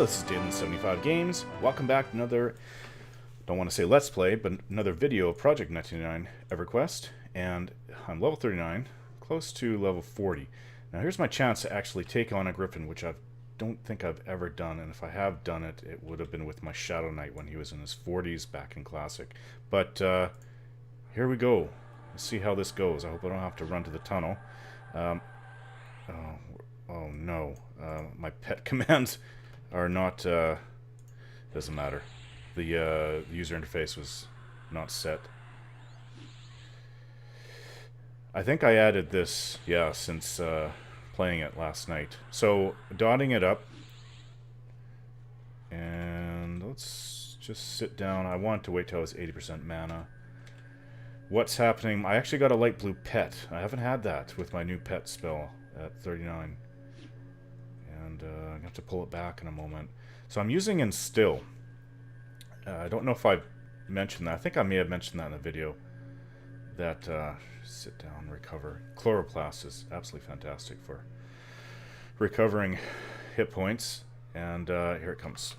this is Dalen75 Games. Welcome back to another, don't want to say Let's Play, but another video of Project 1999 EverQuest. And I'm level 39, close to level 40. Now here's my chance to actually take on a Griffin, which I don't think I've ever done. And if I have done it, it would have been with my Shadow Knight when he was in his 40s back in Classic. But here we go. Let's see how this goes. I hope I don't have to run to the tunnel. Oh no, my pet commands are not, doesn't matter. The user interface was not set. I think I added this, yeah, since playing it last night. So, dotting it up, and let's just sit down. I want to wait till I was 80% mana. What's happening? I actually got a light blue pet. I haven't had that with my new pet spell at 39. And I'm going to have to pull it back in a moment. So I'm using Instill. I don't know if I've mentioned that. I think I may have mentioned that in the video. That, sit down, recover. Chloroplast is absolutely fantastic for recovering hit points. And here it comes.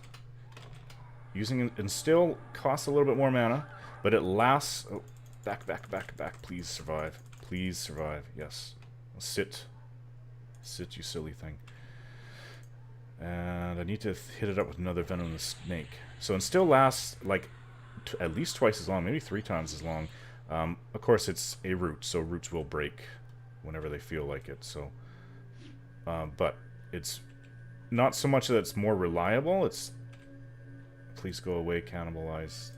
Using Instill costs a little bit more mana, but it lasts... Oh, back, back, back, back. Please survive. Please survive. Yes. Sit. Sit, you silly thing. And I need to hit it up with another venomous snake. So it still lasts like at least twice as long, maybe 3 times as long. Of course, it's a root, so roots will break whenever they feel like it. So, but it's not so much that it's more reliable. It's please go away, cannibalize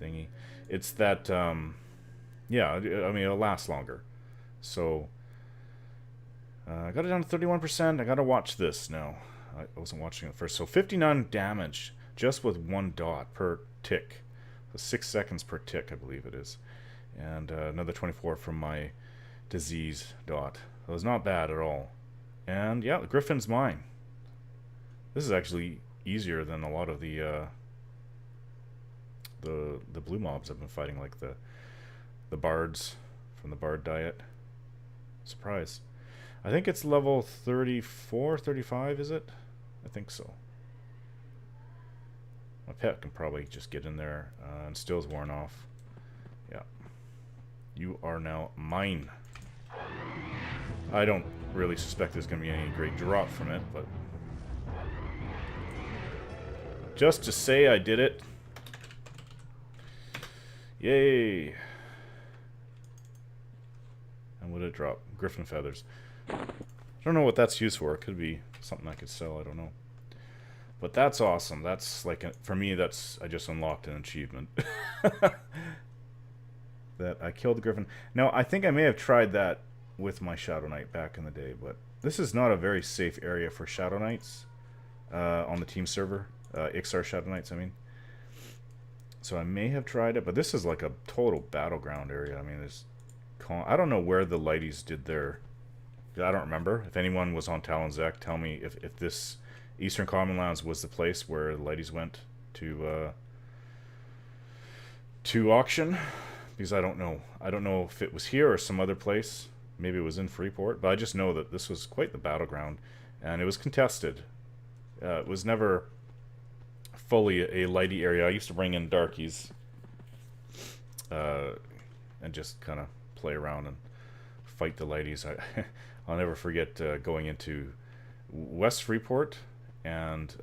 thingy. It's that yeah, I mean it'll last longer. So. I got it down to 31%. I gotta watch this now. I wasn't watching it first. So 59 damage just with 1 dot per tick. So 6 seconds per tick, I believe it is. And another 24 from my disease dot. So it's not bad at all. And yeah, the Griffin's mine. This is actually easier than a lot of the blue mobs I've been fighting, like the bards from the bard diet. Surprise. I think it's level 34, 35, is it? I think so. My pet can probably just get in there and still's worn off. Yeah. You are now mine. I don't really suspect there's going to be any great drop from it, but... just to say I did it. Yay! And what did it drop? Griffin feathers. I don't know what that's used for. It could be something I could sell. I don't know. But that's awesome. That's like, for me, that's, I just unlocked an achievement. That I killed the Griffin. Now, I think I may have tried that with my Shadow Knight back in the day, but this is not a very safe area for Shadow Knights on the team server. XR Shadow Knights, I mean. So I may have tried it, but this is like a total battleground area. I mean, there's... I don't know where the Lighties did their... I don't remember. If anyone was on Talon's Deck, tell me if this Eastern Commonlands was the place where the ladies went to auction, because I don't know. I don't know if it was here or some other place. Maybe it was in Freeport, but I just know that this was quite the battleground, and it was contested. It was never fully a lighty area. I used to bring in darkies and just kind of play around and fight the lighties. I'll never forget going into West Freeport and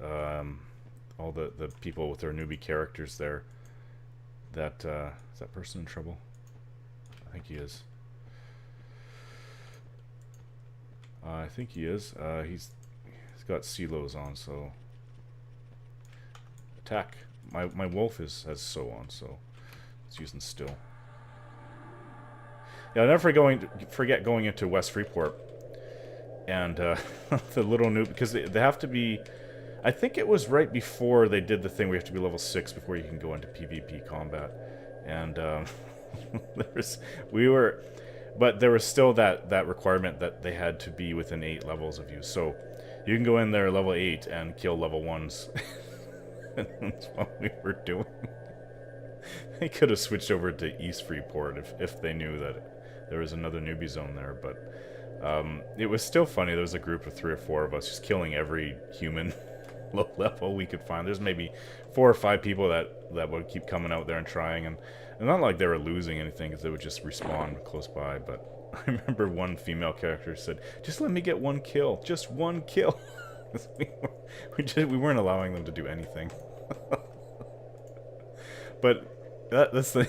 all the people with their newbie characters there. That is that person in trouble? I think he is. I think he is. He's got silos on, so attack. My wolf has so on, so it's using still. Yeah, I'll never forget going into West Freeport and the little noob, because they have to be, I think it was right before they did the thing where you have to be level 6 before you can go into PvP combat. And but there was still that requirement that they had to be within 8 levels of you. So you can go in there level 8 and kill level 1s. That's what we were doing. They could have switched over to East Freeport if they knew that there was another newbie zone there, but it was still funny. There was a group of 3 or 4 of us just killing every human low level we could find. There's maybe 4 or 5 people that would keep coming out there and trying, and not like they were losing anything, because they would just respawn close by. But I remember one female character said, "Just let me get 1 kill, just 1 kill." we weren't allowing them to do anything. But that's the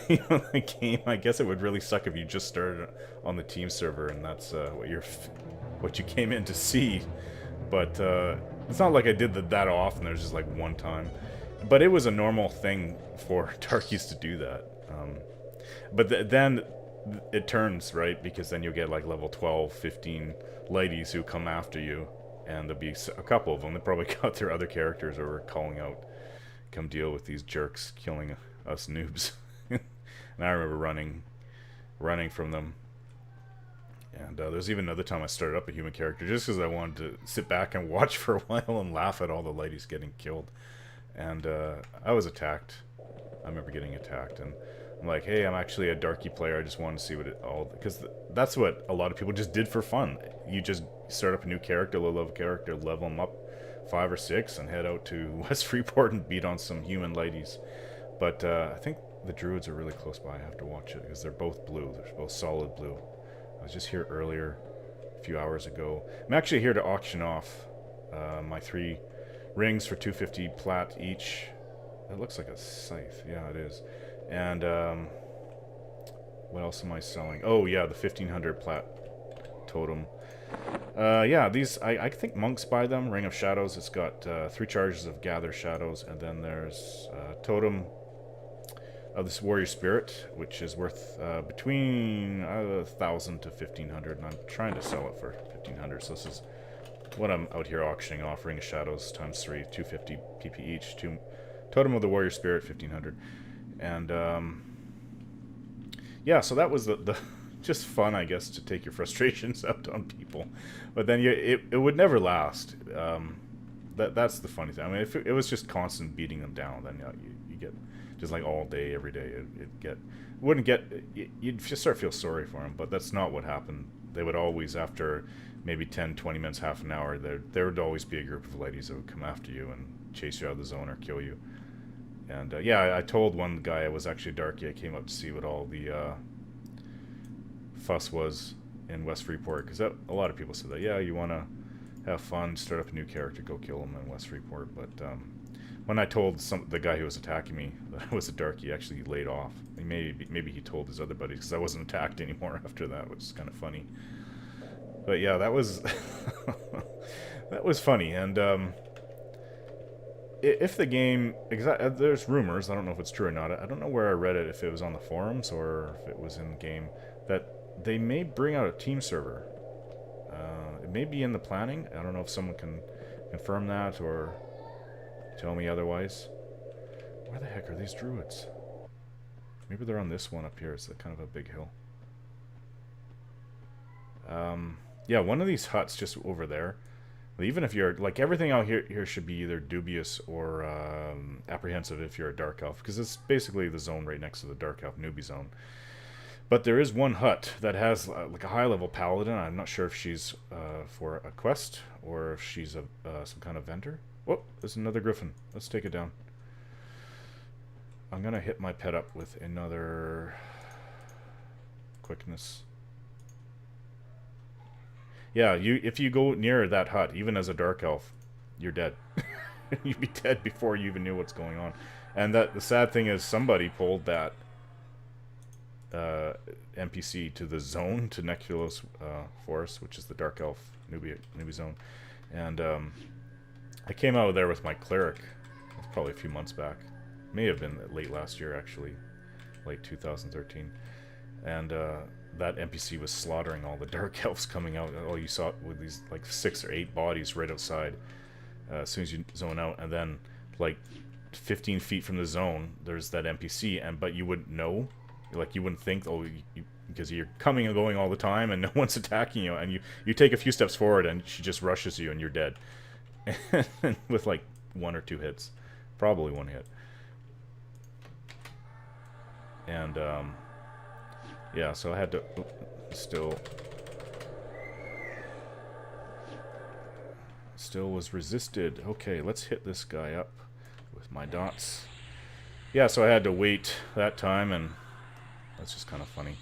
the game. I guess it would really suck if you just started on the team server and that's what you came in to see. But it's not like I did that often. There's just like one time. But it was a normal thing for darkies to do that. But then it turns, right? Because then you'll get like level 12, 15 ladies who come after you. And there'll be a couple of them. They probably got their other characters or were calling out, "Come deal with these jerks killing us noobs." And I remember running from them. And there's even another time I started up a human character just because I wanted to sit back and watch for a while and laugh at all the ladies getting killed. And I was attacked. I remember getting attacked, and I'm like, "Hey, I'm actually a darky player. I just wanted to see what it all..." Because that's what a lot of people just did for fun. You just start up a new character, low-level character, level them up 5 or 6, and head out to West Freeport and beat on some human ladies. But I think the druids are really close by. I have to watch it because they're both blue. They're both solid blue. I was just here earlier, a few hours ago. I'm actually here to auction off my 3 rings for 250 plat each. It looks like a scythe. Yeah, it is. And what else am I selling? Oh yeah, the 1500 plat totem. Yeah, these I think monks buy them. Ring of Shadows. It's got 3 charges of Gather Shadows, and then there's totem of this warrior spirit, which is worth between 1,000 to 1,500, and I'm trying to sell it for 1,500. So this is what I'm out here auctioning off. Ring of Shadows times 3, 250 PP each. Totem of the warrior spirit, 1,500, and yeah. So that was the just fun, I guess, to take your frustrations out on people. But then it would never last. That's the funny thing. I mean, if it was just constant beating them down, then you get just like all day, every day. You'd just start to feel sorry for them. But that's not what happened. They would always, after maybe 10, 20 minutes, half an hour, there would always be a group of ladies that would come after you and chase you out of the zone or kill you. And yeah, I told one guy I was actually darky. I came up to see what all the fuss was in West Freeport, because a lot of people said that, yeah, you want to have fun, start up a new character, go kill him in West Freeport. But when I told the guy who was attacking me that I was a darky, actually he laid off. And maybe he told his other buddies, because I wasn't attacked anymore after that, which is kind of funny. But yeah, that was that was funny. And if the game, there's rumors, I don't know if it's true or not, I don't know where I read it, if it was on the forums or if it was in the game, that they may bring out a team server. It may be in the planning. I don't know if someone can confirm that or tell me otherwise. Where the heck are these druids? Maybe they're on this one up here. It's kind of a big hill. Yeah, one of these huts just over there. Even if you're, like, everything out here should be either dubious or apprehensive if you're a Dark Elf, because it's basically the zone right next to the Dark Elf newbie zone. But there is one hut that has like a high-level paladin. I'm not sure if she's for a quest or if she's some kind of vendor. Whoop, there's another Griffin. Let's take it down. I'm going to hit my pet up with another quickness. Yeah, if you go near that hut, even as a Dark Elf, you're dead. You'd be dead before you even knew what's going on. And the sad thing is somebody pulled that NPC to the zone, to Neculos Forest, which is the Dark Elf newbie zone. And I came out of there with my cleric. That's probably a few months back. May have been late last year, actually. Late 2013. And that NPC was slaughtering all the Dark Elves coming out. Oh, you saw it with these like 6 or 8 bodies right outside as soon as you zone out. And then like 15 feet from the zone, there's that NPC, but you wouldn't know. Like, you wouldn't think, oh, because you're coming and going all the time and no one's attacking you, and you take a few steps forward and she just rushes you and you're dead. With like 1 or 2 hits. Probably 1 hit. And yeah, so I had to Still was resisted. Okay, let's hit this guy up with my dots. Yeah, so I had to wait that time, and that's just kind of funny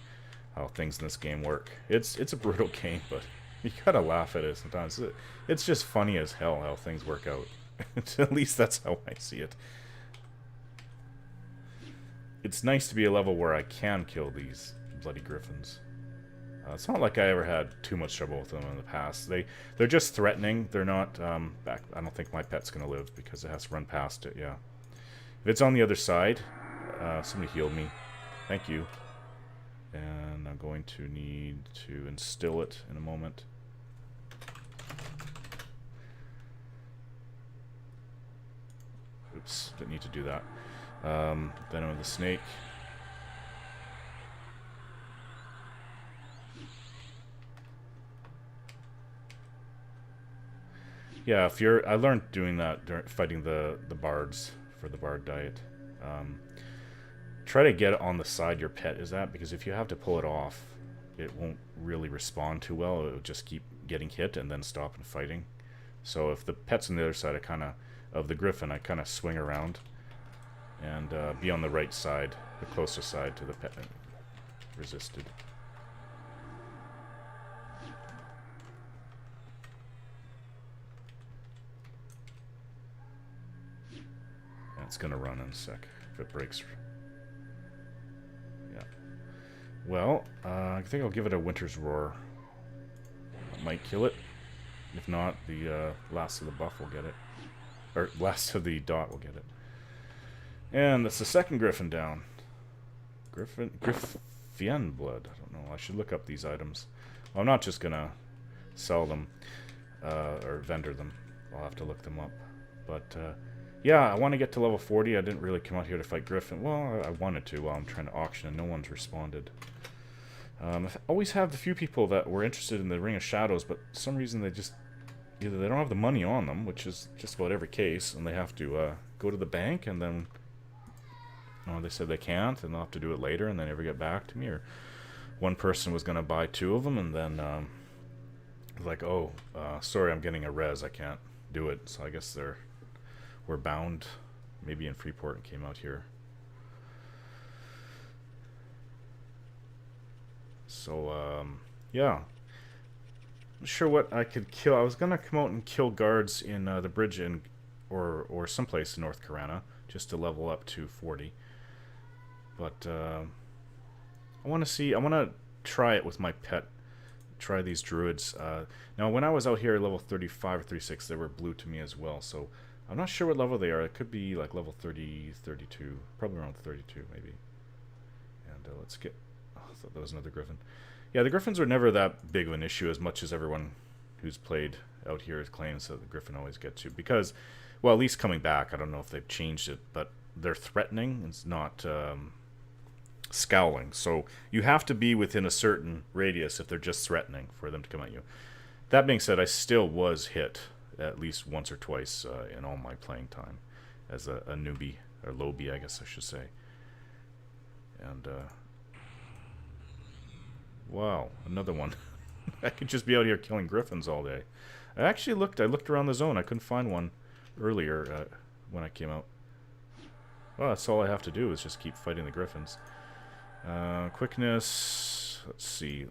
how things in this game work. It's a brutal game, but you gotta laugh at it sometimes. It's just funny as hell how things work out. At least that's how I see it. It's nice to be a level where I can kill these bloody Griffons. It's not like I ever had too much trouble with them in the past. They're just threatening. They're not back. I don't think my pet's gonna live because it has to run past it. Yeah. If it's on the other side, somebody healed me. Thank you. And I'm going to need to instill it in a moment. Oops, didn't need to do that. Venom of the snake. Yeah, if you're, I learned doing that during fighting the bards for the bard diet. Try to get it on the side your pet is at, because if you have to pull it off, it won't really respond too well. It'll just keep getting hit and then stop and fighting. So if the pet's on the other side, I kind of the Griffin, I kind of swing around and be on the right side, the closest side to the pet resisted. It's gonna run in a sec if it breaks. Yeah. Well, I think I'll give it a Winter's Roar. That might kill it. If not, the last of the buff will get it. Or last of the dot will get it. And that's the second Griffin down. Griffin blood. I don't know. I should look up these items. Well, I'm not just gonna sell them or vendor them. I'll have to look them up. But yeah, I want to get to level 40. I didn't really come out here to fight Griffin. Well, I wanted to while I'm trying to auction, and no one's responded. I always have the few people that were interested in the Ring of Shadows, but for some reason they just either they don't have the money on them, which is just about every case, and they have to go to the bank, and then they said they can't, and they'll have to do it later, and they never get back to me. Or one person was going to buy 2 of them, and then like, oh, sorry, I'm getting a res, I can't do it. So I guess we're bound, maybe in Freeport, and came out here. So yeah, not sure what I could kill. I was gonna come out and kill guards in the bridge in or someplace in North Karana just to level up to 40. But I want to see. I want to try it with my pet. Try these druids. Now, when I was out here, level 35 or 36, they were blue to me as well. So I'm not sure what level they are. It could be like level 30, 32, probably around 32 maybe. And let's get. Oh, I thought that was another Griffin. Yeah, the Griffins were never that big of an issue as much as everyone who's played out here claims that the Griffin always gets you. Because, well, at least coming back, I don't know if they've changed it, but they're threatening. It's not scowling. So you have to be within a certain radius if they're just threatening for them to come at you. That being said, I still was hit at least once or twice in all my playing time as a newbie, or lowbie, I guess I should say. And wow, another one. I could just be out here killing Griffins all day. I looked around the zone. I couldn't find one earlier when I came out. Well, that's all I have to do is just keep fighting the Griffins. Quickness, let's see,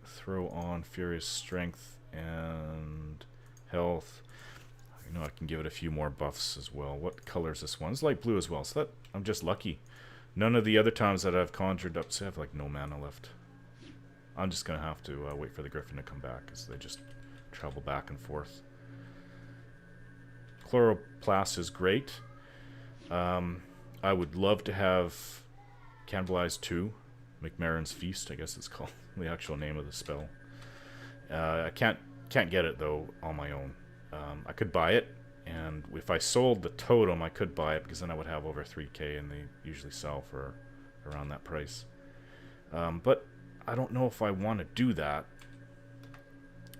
throw on Furious Strength and Health. I know I can give it a few more buffs as well. What color is this one? It's light blue as well, so that I'm just lucky. None of the other times that I've conjured up, so I have like no mana left. I'm just going to have to wait for the Griffin to come back, because they just travel back and forth. Chloroplast is great. I would love to have Cannibalize 2, McMaren's Feast, I guess it's called, the actual name of the spell. I can't get it, though, on my own. I could buy it, and if I sold the totem, I could buy it, because then I would have over 3k, and they usually sell for around that price. But I don't know if I want to do that.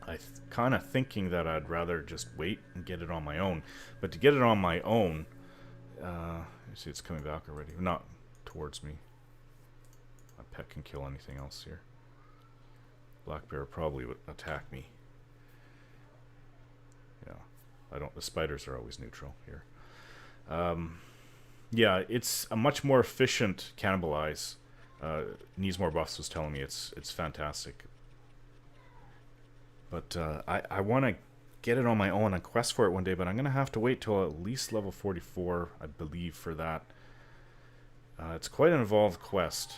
I'm kind of thinking that I'd rather just wait and get it on my own. But to get it on my own, you see it's coming back already. Not towards me. My pet can kill anything else here. Black bear probably would attack me. Yeah. I don't. The spiders are always neutral here. Yeah, it's a much more efficient cannibalize. Needs more buffs was telling me it's fantastic. But I want to get it on my own and quest for it one day, but I'm going to have to wait till at least level 44, I believe, for that. It's quite an involved quest.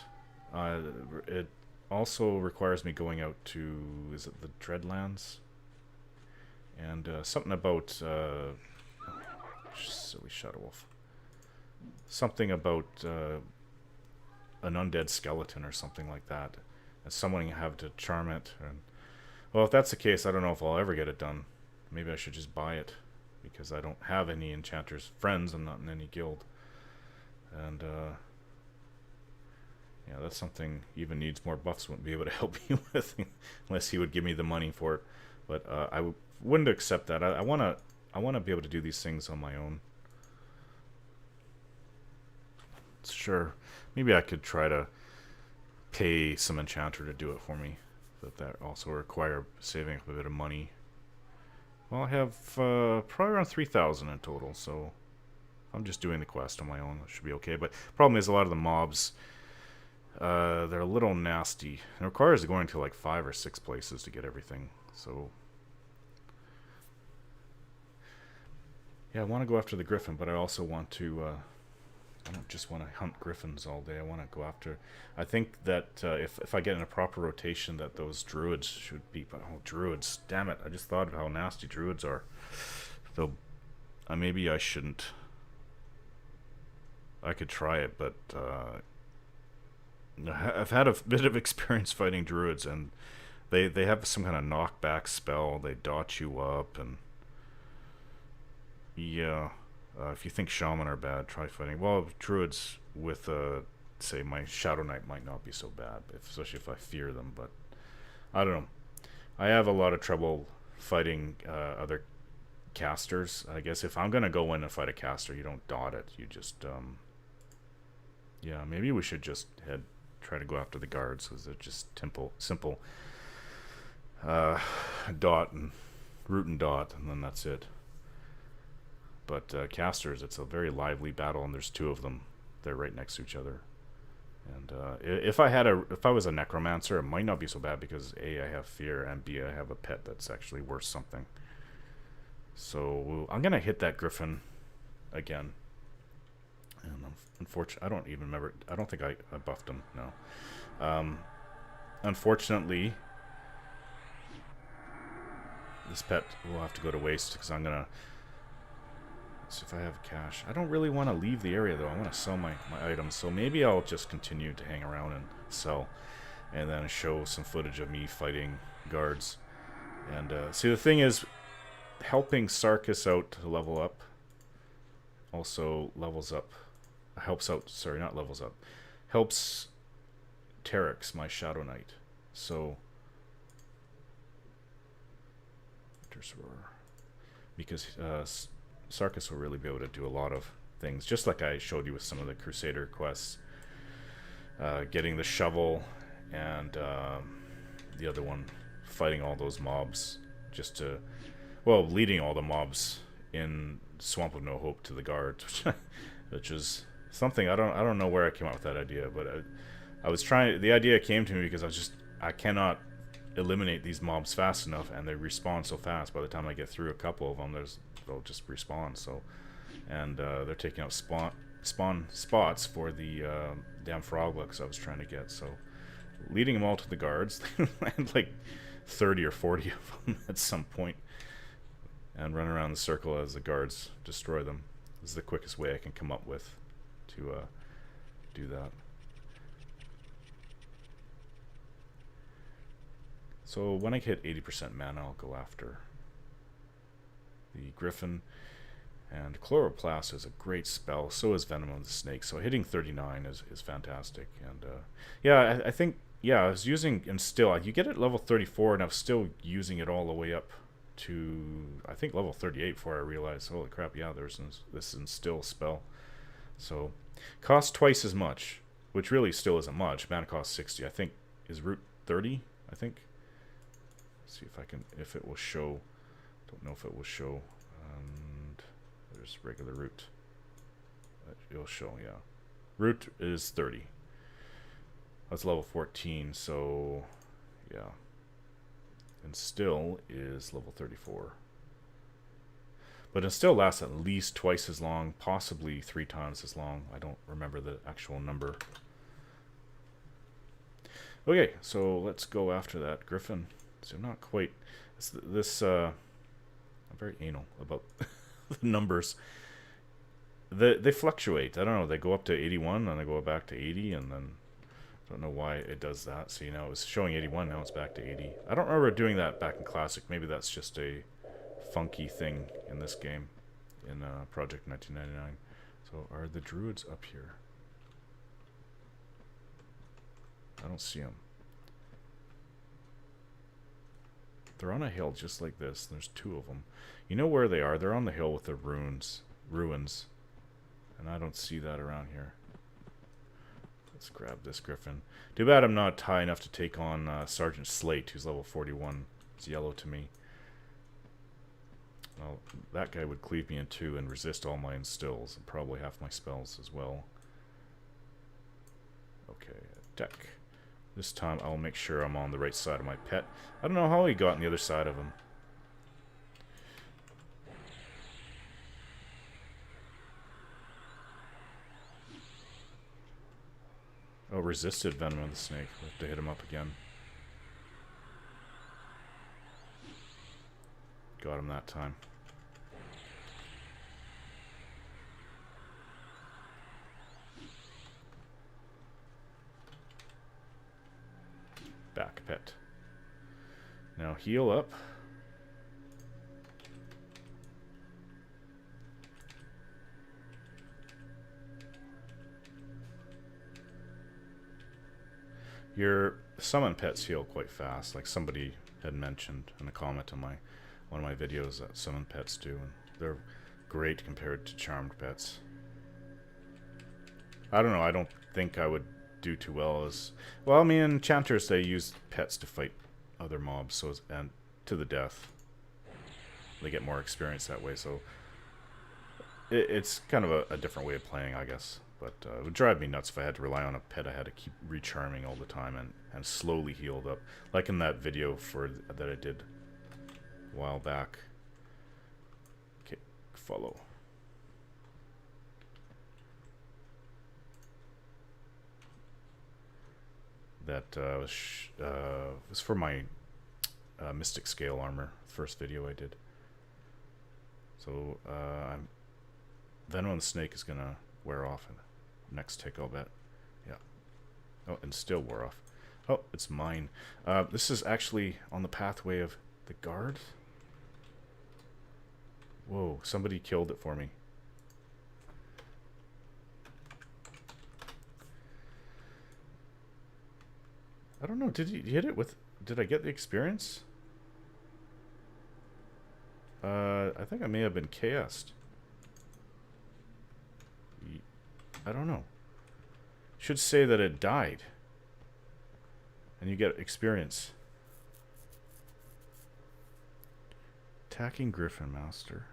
It also requires me going out to, is it the Dreadlands? And something about, silly Shadow Wolf. Something about an undead skeleton or something like that. And someone have to charm it. And, well, if that's the case, I don't know if I'll ever get it done. Maybe I should just buy it, because I don't have any enchanters friends. I'm not in any guild. And, yeah, that's something even needs more buffs wouldn't be able to help me with, unless he would give me the money for it. But I wouldn't accept that. I wanna be able to do these things on my own. Sure, maybe I could try to pay some enchanter to do it for me, but that also require saving up a bit of money. Well, I have probably around 3,000 in total, so I'm just doing the quest on my own. It should be okay. But problem is, a lot of the mobs, they're a little nasty. It requires going to like 5 or 6 places to get everything. So yeah, I want to go after the Griffin, but I also want to. I don't just want to hunt Griffons all day. I want to go after. I think that if I get in a proper rotation, that those druids should be. But oh, druids! Damn it! I just thought of how nasty druids are. Though, maybe I shouldn't. I could try it, but I've had a bit of experience fighting druids, and they have some kind of knockback spell. They dot you up, and yeah. If you think Shaman are bad, try fighting. Well, druids with, say, my Shadow Knight might not be so bad, especially if I fear them, but I don't know. I have a lot of trouble fighting other casters. I guess if I'm going to go in and fight a caster, you don't dot it. You just, yeah, maybe we should just try to go after the guards, because they're just simple dot and root and dot, and then that's it. But casters, it's a very lively battle, and there's 2 of them. They're right next to each other. And if I was a necromancer, it might not be so bad, because A, I have fear, and B, I have a pet that's actually worth something. So I'm gonna hit that Griffin again. And unfortunately, I don't even remember. I don't think I buffed him. No. Unfortunately, this pet will have to go to waste, because I'm gonna. See if I have cash. I don't really want to leave the area, though. I want to sell my items, so maybe I'll just continue to hang around and sell, and then show some footage of me fighting guards. And see, the thing is, helping Sarkiss out to level up also levels up, helps out, sorry, not levels up, helps Terex, my Shadow Knight. So, because Sarkiss will really be able to do a lot of things, just like I showed you with some of the Crusader quests. Getting the shovel, and the other one, fighting all those mobs, just to, well, leading all the mobs in Swamp of No Hope to the guards, which is something I don't know where I came up with that idea, but I was trying. The idea came to me because I cannot eliminate these mobs fast enough, and they respawn so fast. By the time I get through a couple of them, they'll just respawn. So, and they're taking out spawn spots for the damn froglegs I was trying to get. So, leading them all to the guards, land like 30 or 40 of them at some point, and run around the circle as the guards destroy them. This is the quickest way I can come up with to do that. So when I hit 80% mana, I'll go after the Griffin. And Chloroplast is a great spell. So is Venom of the Snake. So hitting 39 is fantastic. And yeah, I think, yeah, I was using Instill. You get it level 34, and I was still using it all the way up to, I think, level 38 before I realized, holy crap, yeah, there's this Instill spell. So, costs twice as much, which really still isn't much. Mana cost 60. I think, is root 30, I think. See if I can, if it will show. Don't know if it will show. And there's regular root. It'll show, yeah. Root is 30. That's level 14, so yeah. And still is level 34. But it still lasts at least twice as long, possibly 3 times as long. I don't remember the actual number. Okay, so let's go after that Griffin. So I'm not quite... I'm very anal about the numbers. They fluctuate. I don't know. They go up to 81, and they go back to 80, and then... I don't know why it does that. So, you know, it was showing 81, now it's back to 80. I don't remember doing that back in Classic. Maybe that's just a funky thing in this game, in Project 1999. So, are the druids up here? I don't see them. They're on a hill just like this. There's 2 of them. You know where they are? They're on the hill with the ruins. And I don't see that around here. Let's grab this Griffin. Too bad I'm not high enough to take on Sergeant Slate, who's level 41. It's yellow to me. Well, that guy would cleave me in 2 and resist all my instills, and probably half my spells as well. Okay, attack. This time I'll make sure I'm on the right side of my pet. I don't know how he got on the other side of him. Oh, resisted Venom of the Snake. We'll have to hit him up again. Got him that time. Back pet. Now heal up. Your summon pets heal quite fast, like somebody had mentioned in a comment on one of my videos that summon pets do, and they're great compared to charmed pets. I don't know, I don't think I would do too well as... Well, I mean, enchanters, they use pets to fight other mobs, so and to the death. They get more experience that way, so... It's kind of a different way of playing, I guess. But it would drive me nuts if I had to rely on a pet I had to keep recharming all the time and slowly healed up. Like in that video that I did a while back. Okay, follow. That was for my Mystic Scale armor, first video I did. So Venom on the Snake is gonna wear off in the next tick, I'll bet. Yeah. Oh, and still wore off. Oh, it's mine. This is actually on the pathway of the guard. Whoa, somebody killed it for me. I don't know, did you hit it with... Did I get the experience? I think I may have been KS'd. I don't know. Should say that it died. And you get experience. Attacking Griffin Master.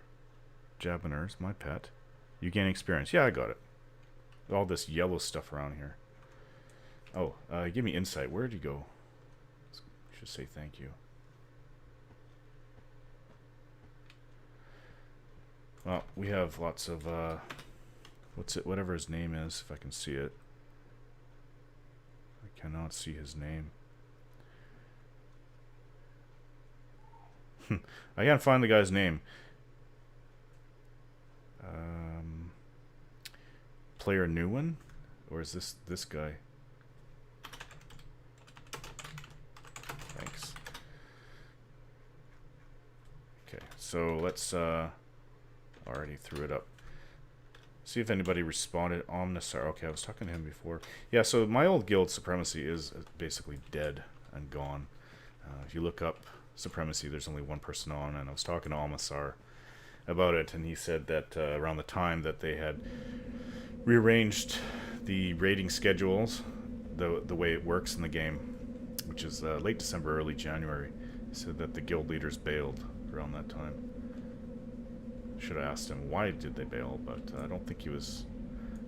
Jabiners, my pet. You gain experience. Yeah, I got it. All this yellow stuff around here. Oh, give me insight. Where'd you go? Should say thank you. Well, we have lots of whatever his name is, if I can see it. I cannot see his name. I can't find the guy's name. Player new one? Or is this guy? Thanks. Okay, so let's already threw it up. See if anybody responded. Omnisar. Okay, I was talking to him before. Yeah, so my old guild Supremacy is basically dead and gone. If you look up Supremacy, there's only one person on, and I was talking to Omnisar about it, and he said that around the time that they had rearranged the raiding schedules, the way it works in the game, which is late December, early January, he said that the guild leaders bailed around that time. should have asked him why did they bail, but I don't think he was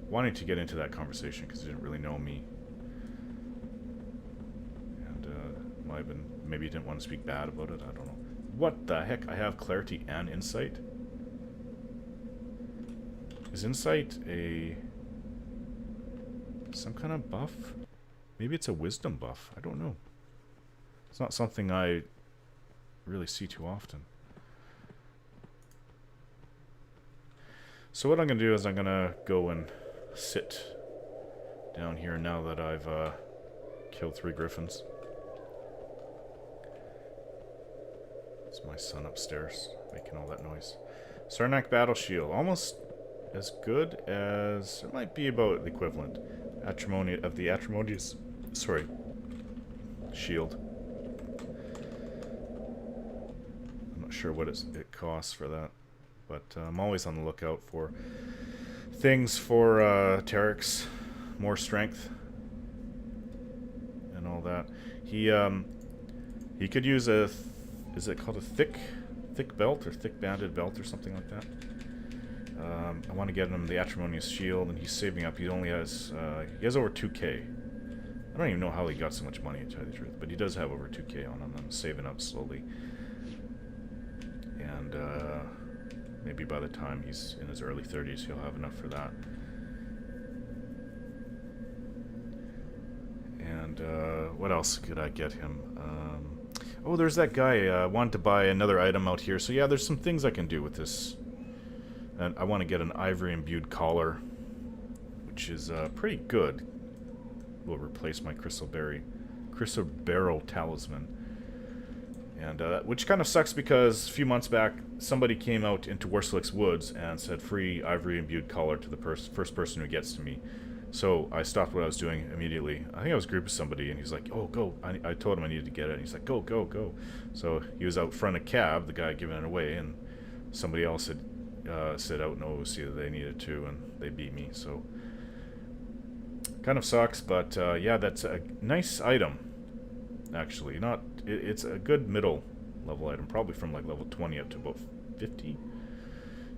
wanting to get into that conversation because he didn't really know me. And might have been, maybe he didn't want to speak bad about it, I don't know. What the heck? I have clarity and insight? Is insight some kind of buff? Maybe it's a wisdom buff. I don't know. It's not something I really see too often. So what I'm going to do is I'm going to go and sit down here now that I've killed 3 griffins. It's my son upstairs making all that noise. Sarnak Battle Shield. Almost as good as... It might be about the equivalent. Acrimonious... Sorry. Shield. I'm not sure what it costs for that. But I'm always on the lookout for things for Tarek's. More strength. And all that. He could use a... Is it called a thick belt or thick banded belt or something like that? I want to get him the Acrimonious Shield, and he's saving up. He only has he has over 2k. I don't even know how he got so much money, to tell you the truth, but he does have over 2k on him. I'm saving up slowly, and maybe by the time he's in his early 30s, he'll have enough for that. And what else could I get him? Oh, there's that guy. Wanted to buy another item out here. So yeah, there's some things I can do with this. And I want to get an ivory imbued collar, which is pretty good. Will replace my crystal barrel talisman. And which kind of sucks because a few months back, somebody came out into Worslick's Woods and said free ivory imbued collar to the first person who gets to me. So I stopped what I was doing immediately. I think I was grouping somebody, and he's like, "Oh, go!" I told him I needed to get it, and he's like, "Go, go, go!" So he was out front of cab, the guy giving it away, and somebody else had said out in OOC that they needed to, and they beat me. So kind of sucks, but yeah, that's a nice item. Actually, it's a good middle level item, probably from like level 20 up to about 50.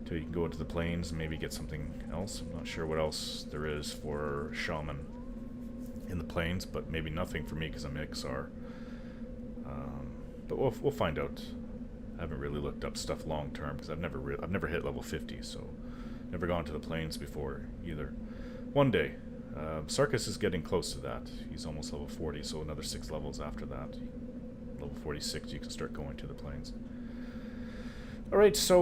Till you can go into the plains and maybe get something else. I'm not sure what else there is for Shaman in the plains, but maybe nothing for me because I'm XR. But we'll find out. I haven't really looked up stuff long term because I've never hit level 50, so never gone to the plains before either. One day. Sarkiss is getting close to that. He's almost level 40, so another 6 levels after that. Level 46, you can start going to the plains. Alright, so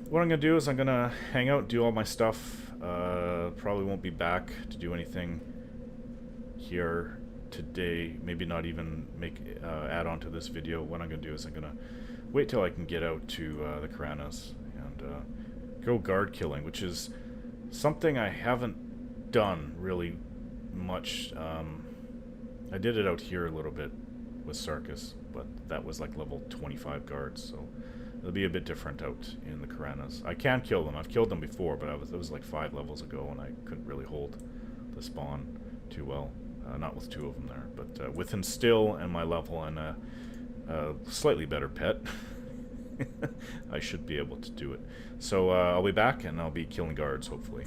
what I'm going to do is I'm going to hang out, do all my stuff. Probably won't be back to do anything here today. Maybe not even add on to this video. What I'm going to do is I'm going to wait till I can get out to the Karanas and go guard killing, which is something I haven't done really much. I did it out here a little bit with Sarkiss, but that was like level 25 guards, so it'll be a bit different out in the Karanas. I can kill them. I've killed them before, but it was like 5 levels ago, and I couldn't really hold the spawn too well. Not with 2 of them there, but with Instill and my level and a slightly better pet, I should be able to do it. So I'll be back, and I'll be killing guards, hopefully.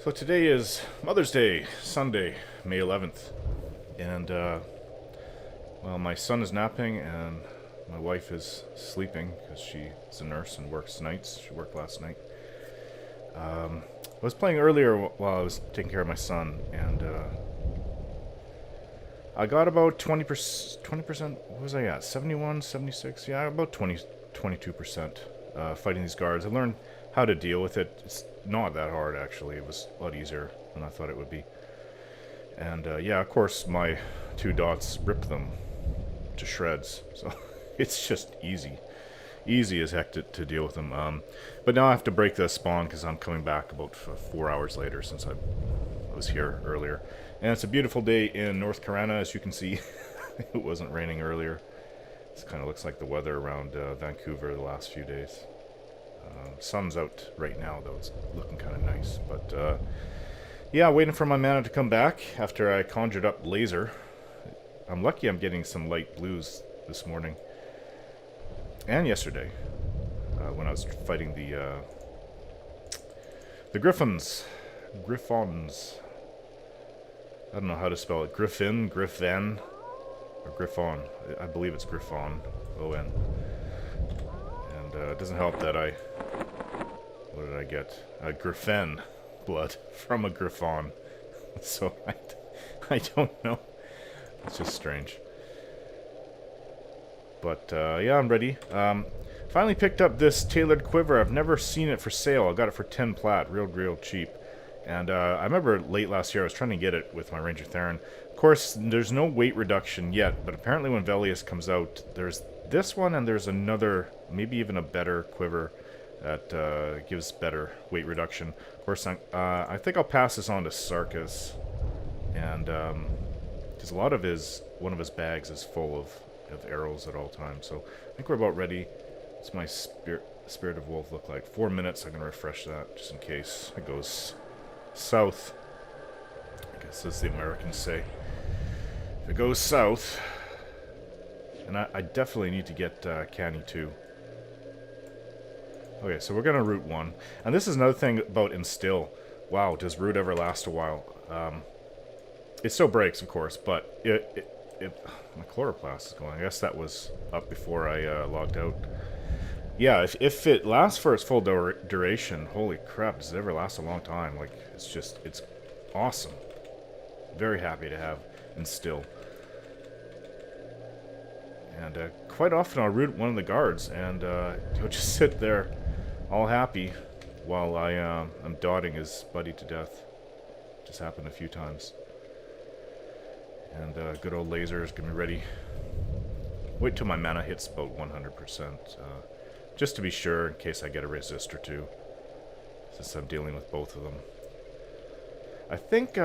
So today is Mother's Day, Sunday, May 11th, and well, my son is napping and my wife is sleeping because she's a nurse and works nights. She worked last night. I was playing earlier while I was taking care of my son, and I got about 20%, what was I at, 71, 76? Yeah, about 22% fighting these guards. I learned how to deal with it. It's not that hard, actually. It was a lot easier than I thought it would be. And yeah, of course, my 2 dots ripped them to shreds, so it's just easy as heck to deal with them. But now I have to break the spawn because I'm coming back about 4 hours later since I was here earlier. And it's a beautiful day in North Karana, as you can see. It wasn't raining earlier. This kind of looks like the weather around Vancouver the last few days. Sun's out right now, though. It's looking kind of nice. But yeah, waiting for my mana to come back after I conjured up laser. I'm lucky I'm getting some light blues this morning. And yesterday, when I was fighting the Griffons. Griffons. I don't know how to spell it. Griffin, Griffin, or Griffon. I believe it's Griffon. O-N. And it doesn't help that I... What did I get? Griffin blood from a Griffon. So I don't know. It's just strange. But yeah, I'm ready. Finally picked up this tailored quiver. I've never seen it for sale. I got it for 10 plat, real cheap. And I remember late last year I was trying to get it with my Ranger Theron. Of course, there's no weight reduction yet, but apparently when Velius comes out, there's this one and there's another, maybe even a better quiver that gives better weight reduction. Of course, I think I'll pass this on to Sarkiss, and because a lot of one of his bags is full of arrows at all times. So I think we're about ready. What's my Spirit of Wolf look like? 4 minutes. I'm gonna refresh that just in case it goes south. I guess as the Americans say, if it goes south. And I definitely need to get Canny too. Okay, so we're gonna route 1. And this is another thing about Instill. Wow, does route ever last a while? It still breaks, of course, but my chloroplast is going. I guess that was up before I logged out. Yeah, if it lasts for its full duration, holy crap, does it ever last a long time? Like, it's awesome. Very happy to have Instill. And quite often I'll root one of the guards, and he'll just sit there all happy while I'm dotting his buddy to death. Just happened a few times. And good old laser is going to be ready. Wait till my mana hits about 100%. Just to be sure, in case I get a resist or two. Since I'm dealing with both of them. I think,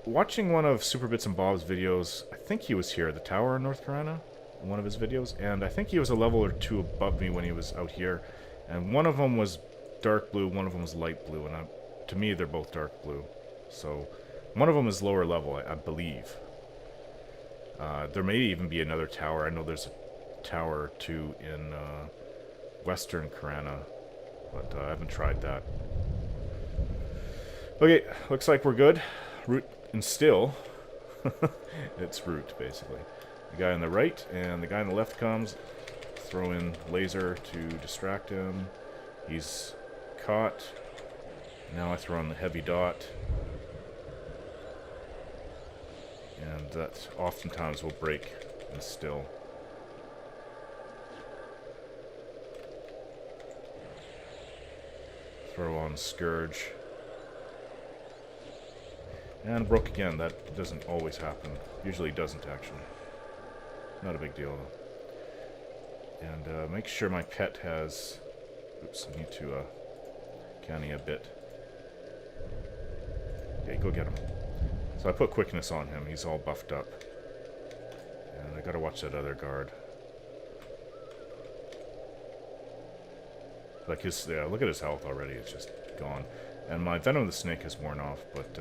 watching one of Super Bits and Bob's videos, I think he was here at the tower in North Karana, in one of his videos, and I think he was a level or two above me when he was out here. And one of them was dark blue, one of them was light blue, and to me they're both dark blue. So, one of them is lower level, I believe. There may even be another tower. I know there's a tower or two in Western Karana, but I haven't tried that. Okay, looks like we're good. Root and still. It's root, basically. The guy on the right and the guy on the left comes. Throw in laser to distract him. He's caught. Now I throw in the heavy dot. And that oftentimes will break and still. Throw on Scourge. And broke again. That doesn't always happen. Usually doesn't, actually. Not a big deal, though. And make sure my pet has... Oops, I need to canny a bit. Okay, go get him. So I put quickness on him. He's all buffed up. And I gotta watch that other guard. Like his... Yeah, look at his health already. It's just gone. And my Venom of the Snake has worn off, but...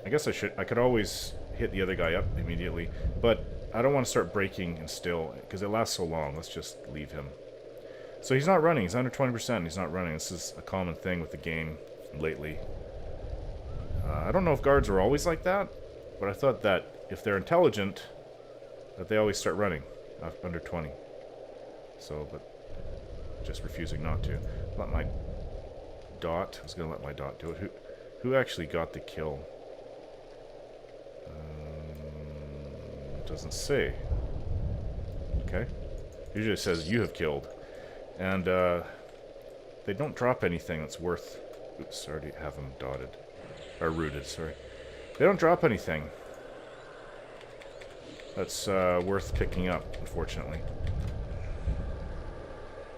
I guess I could always hit the other guy up immediately, but I don't want to start breaking and still, because it lasts so long. Let's just leave him. So he's not running. He's under 20%. He's not running. This is a common thing with the game lately. I don't know if guards are always like that, but I thought that if they're intelligent, that they always start running under 20. So, but just refusing not to. Let my dot. I was going to let my dot do it. Who actually got the kill? Doesn't say. Okay. Usually it says you have killed. And they don't drop anything that's worth... Oops, already have them dotted. Or rooted, sorry. They don't drop anything that's worth picking up, unfortunately.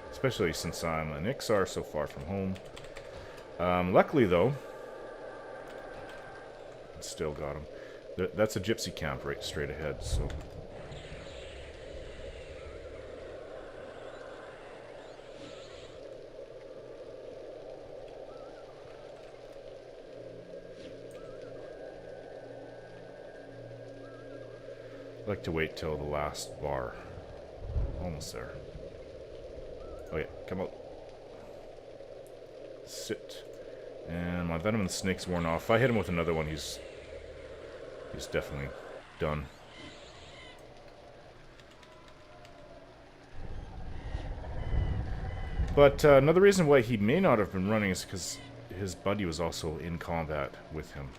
Especially since I'm an Ixar so far from home. Luckily, though... Still got him. That's a gypsy camp right straight ahead, so... I like to wait till the last bar. Almost there. come out. Sit. And my Venom and the Snake's worn off. If I hit him with another one, he's definitely done. But another reason why he may not have been running is because his buddy was also in combat with him.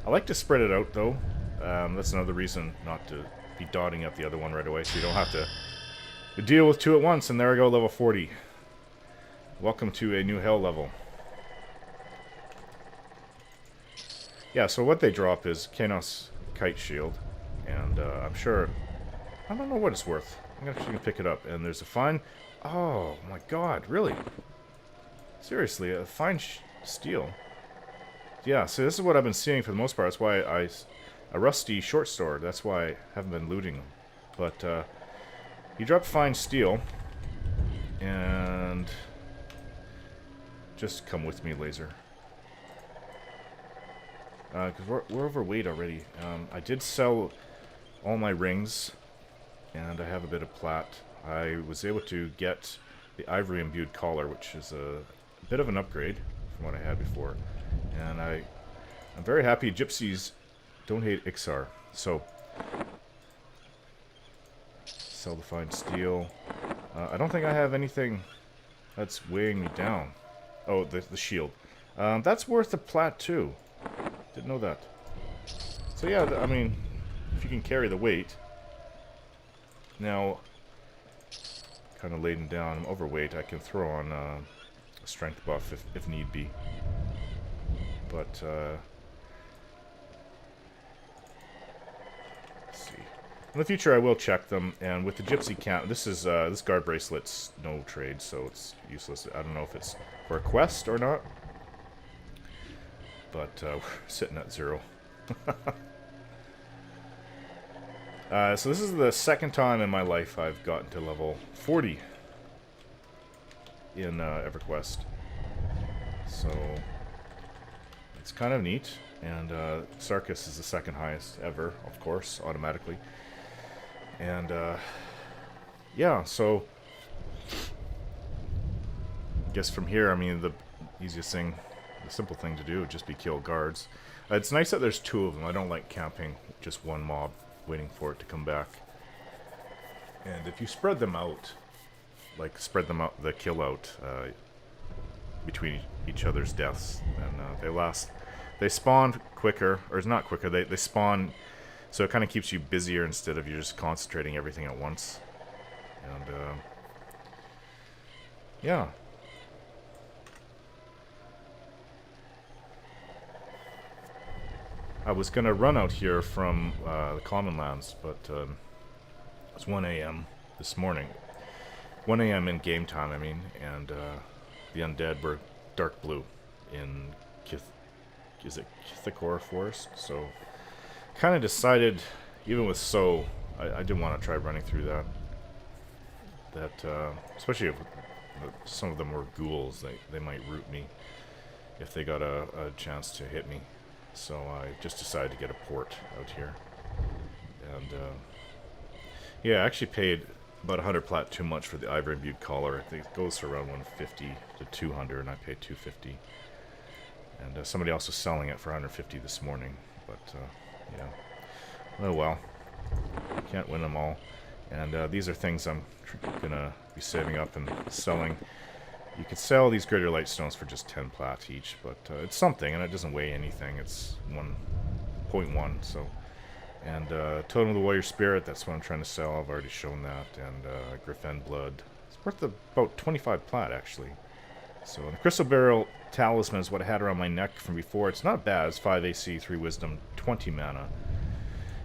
I like to spread it out, though. That's another reason not to be dotting up the other one right away, so you don't have to deal with two at once. And there we go, level 40. Welcome to a new hell level. Yeah, so what they drop is Kanos Kite Shield. And I'm sure... I don't know what it's worth. I'm actually going to pick it up. And there's a fine... Oh, my God, really? Seriously, a fine steel. Yeah, so this is what I've been seeing for the most part. That's why a rusty short sword. That's why I haven't been looting them. But you drop fine steel, and just come with me, laser. Because we're overweight already. I did sell all my rings, and I have a bit of plat. I was able to get the ivory imbued collar, which is a bit of an upgrade from what I had before. And I'm very happy gypsies don't hate Ixar. So, sell the fine steel. I don't think I have anything that's weighing me down. Oh, the shield. That's worth a plat too. Didn't know that. So yeah, I mean, if you can carry the weight. Now, kind of laden down, I'm overweight. I can throw on a strength buff if need be. But, let's see. In the future, I will check them. And with the Gypsy Camp, this guard bracelet's no trade, so it's useless. I don't know if it's for a quest or not. But we're sitting at 0. So this is the second time in my life I've gotten to level 40 in EverQuest. So it's kind of neat. And Sarkiss is the second highest ever, of course, automatically. And yeah, so I guess from here, I mean, the easiest thing, the simple thing to do would just be kill guards. It's nice that there's 2 of them. I don't like camping just one mob, waiting for it to come back. And if you spread them out, like spread them out, the kill out between each other's deaths, then they spawn quicker, or it's not quicker, they spawn, so it kind of keeps you busier instead of you just concentrating everything at once. And yeah. I was going to run out here from the Commonlands, but it's 1 a.m. this morning. 1 a.m. in game time, I mean, and the undead were dark blue in Kithakor Forest, so kind of decided, even with I didn't want to try running through that, especially if some of them were ghouls, they might root me if they got a chance to hit me. So I just decided to get a port out here. And yeah, I actually paid about 100 plat too much for the ivory imbued collar. I think it goes for around 150 to 200, and I paid 250. And somebody else was selling it for 150 this morning. But yeah, oh well, can't win them all. And these are things I'm gonna be saving up and selling. You could sell these greater light stones for just 10 plat each, but it's something, and it doesn't weigh anything. It's 1.1, so. And Totem of the Warrior Spirit, that's what I'm trying to sell. I've already shown that. And Griffin Blood. It's worth about 25 plat, actually. So, the Crystal Barrel Talisman is what I had around my neck from before. It's not bad. It's 5 AC, 3 Wisdom, 20 mana.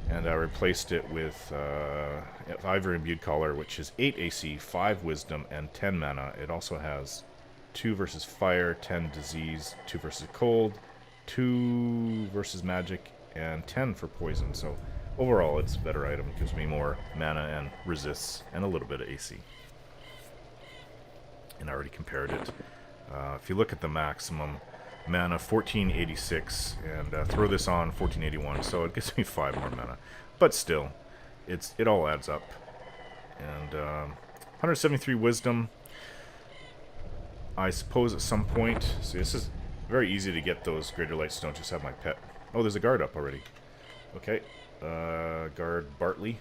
And I replaced it with Ivory Imbued Collar, which is 8 AC, 5 Wisdom, and 10 mana. It also has 2 versus Fire, 10 Disease, 2 versus Cold, 2 versus Magic, and 10 for Poison. So overall, it's a better item. It gives me more mana and resists, and a little bit of AC. And I already compared it. If you look at the maximum mana, 1486, and throw this on 1481, so it gives me 5 more mana. But still, it all adds up. And 173 wisdom. I suppose at some point... See, this is very easy to get those greater lights. Don't just have my pet. Oh, there's a guard up already. Okay. Guard Bartley.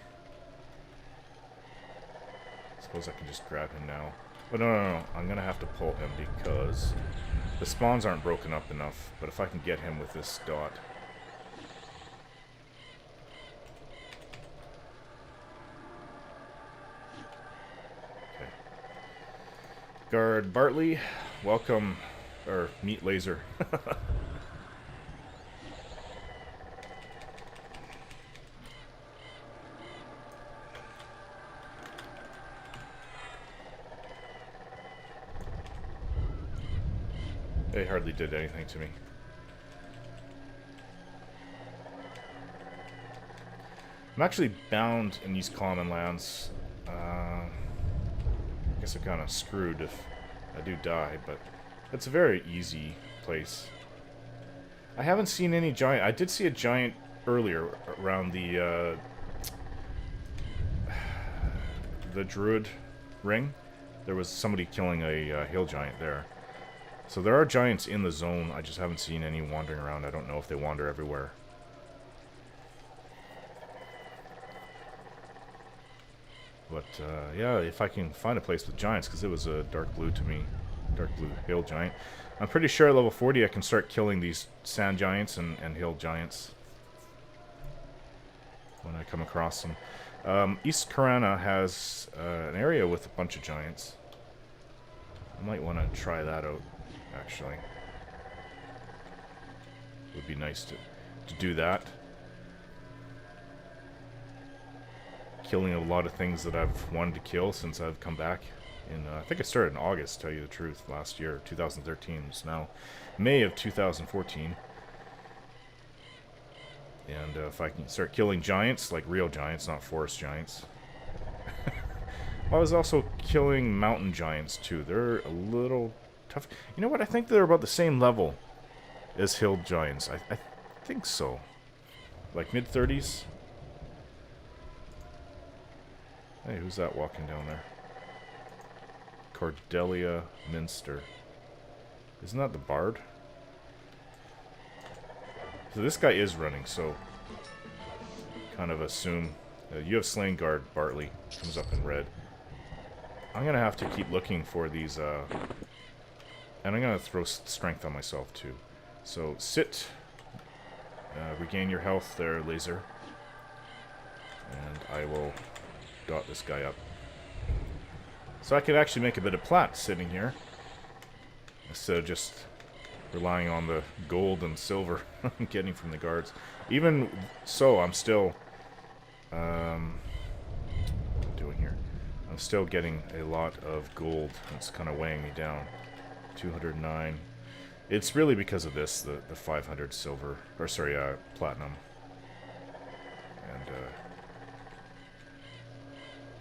Suppose I can just grab him now. But no. I'm going to have to pull him because the spawns aren't broken up enough. But if I can get him with this dot... Guard Bartley, welcome, or meet laser. They hardly did anything to me. I'm actually bound in Eastern Commonlands. I guess I'm kind of screwed if I do die, but it's a very easy place. I haven't seen any giant. I did see a giant earlier around the Druid ring. There was somebody killing a hill giant there. So there are giants in the zone. I just haven't seen any wandering around. I don't know if they wander everywhere. But, yeah, if I can find a place with giants, because it was a dark blue to me. Dark blue hill giant. I'm pretty sure at level 40 I can start killing these sand giants and hill giants. When I come across them. East Karana has an area with a bunch of giants. I might want to try that out, actually. It would be nice to do that. Killing a lot of things that I've wanted to kill since I've come back. I think I started in August, to tell you the truth, last year, 2013. It's now May of 2014. And if I can start killing giants, like real giants, not forest giants. I was also killing mountain giants, too. They're a little tough. You know what? I think they're about the same level as hill giants. I think so. Like mid-30s. Hey, who's that walking down there? Cordelia Minster. Isn't that the bard? So this guy is running, so kind of assume you have slain guard Bartley. Comes up in red. I'm gonna have to keep looking for these and I'm gonna throw strength on myself too. So sit, regain your health there, laser, and I will dot this guy up. So I could actually make a bit of plat sitting here instead of just relying on the gold and silver I'm getting from the guards. Even so, I'm still what am I doing here? I'm still getting a lot of gold. It's kind of weighing me down. 209. It's really because of this, the 500 silver, or sorry, platinum.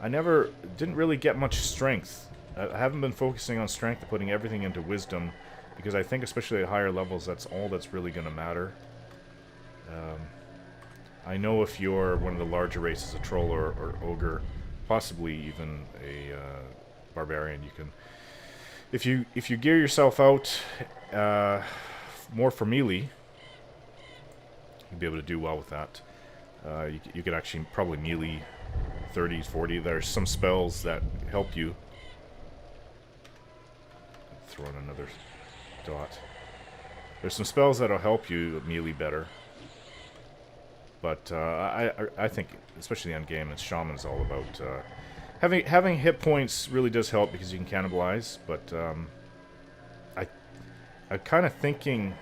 And I didn't really get much strength. I haven't been focusing on strength, putting everything into wisdom, because I think especially at higher levels, that's all that's really going to matter. I know if you're one of the larger races, a troll or ogre, possibly even a barbarian, you can, if you gear yourself out more for melee, you'll be able to do well with that. You could actually probably melee 30, 40. There's some spells that help you. Throw in another dot. There's some spells that'll help you melee better. But I think, especially on game, it's Shaman's all about having hit points really does help because you can cannibalize. But I'm kind of thinking